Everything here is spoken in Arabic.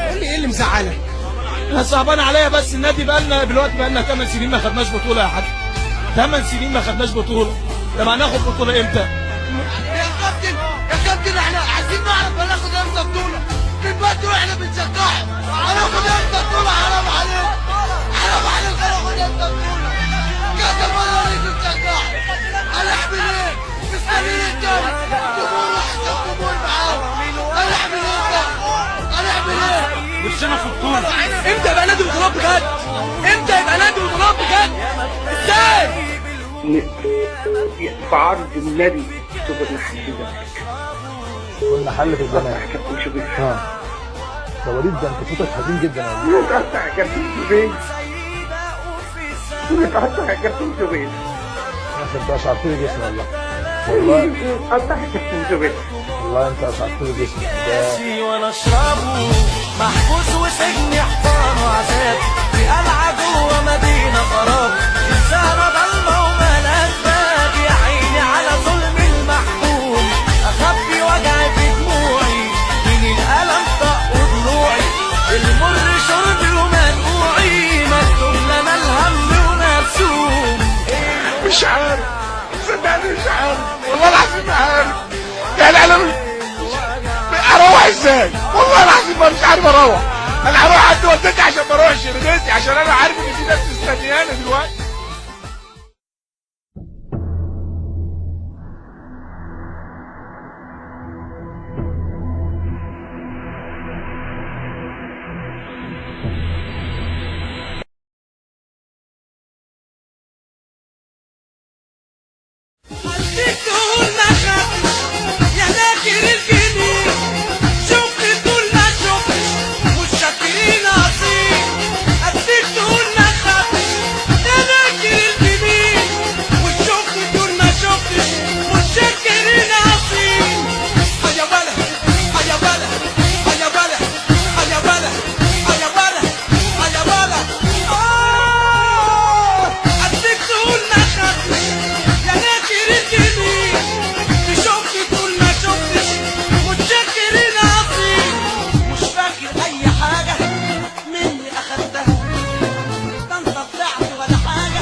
قول لي ايه اللي مزعلك؟ انا صعبان عليا بس النادي بقالنا دلوقتي 8 سنين ما خدناش بطوله يا حاج. 8 سنين ما خدناش بطوله. طب هناخد بطوله امتى؟ يا كابتن احنا عايزين نعرف هناخد امتى بطوله؟ بنبدل واحنا بنشجعهم. هناخد امتى بطوله؟ حرام عليك. حرام عليك هناخد امتى بطوله؟ كذا مره ليك بنشجعهم. هنعمل ايه؟ مستنيين الجو. جمهور احسن جمهور معاهم. هنعمل ايه؟ هنعمل ايه؟ وشنا في البطوله. امتى يبقى نادي بطولات بجد؟ امتى يبقى نادي بطولات بجد؟ ازاي؟ في عرض النبي سوبر محل الزمالك. والمحل في الزمالك. كابتن شوبير. ده وليد ده انت صوتك حزين جدا والله. متقطع يا كابتن شوبير. متقطع يا كابتن شوبير. انت اشعرت لي جسمي والله. والله متقطع يا كابتن شوبير. والله انت اشعرت لي جسمي. ماشي وانا اشربه محبوس وسجن حصان وعذاب في قلعه جوه مدينه خراب انسانه ضلمه ومالهاش باب يا عيني على ظلم المحكوم اخبي وجعي في دموعي من الالم طق ضلوعي المر شربي ومنقوعي مكتوب لنا الهم ومرسوم. مش عارف صدقني مش عارف والله العظيم ما عارف. يعني انا اروح ازاي؟ والله العظيم ما مش عارف اروح. انا هروح عند والدتي عشان ما اروحش رجعتي عشان انا عارف ان في ناس مستنياني دلوقتي. خليك تقول ما خافش يا ناكر الجنين شفت تقول ما شفتش مش شاكرين اصيل. خليك تقول ما خافش يا ناكر الجنين وشفت تقول ما شفتش مش شاكرين اصيل. هيا ولا هيا ولا هيا ولا هيا ولا هيا ولا هيا ولا خليك تقول ما خافش يا ناكر الجنين شفت تقول ما شفتش متشكرين اصيل. مش فاكر اي حاجه مني اخدتها ده انت طلعت ولا حاجه.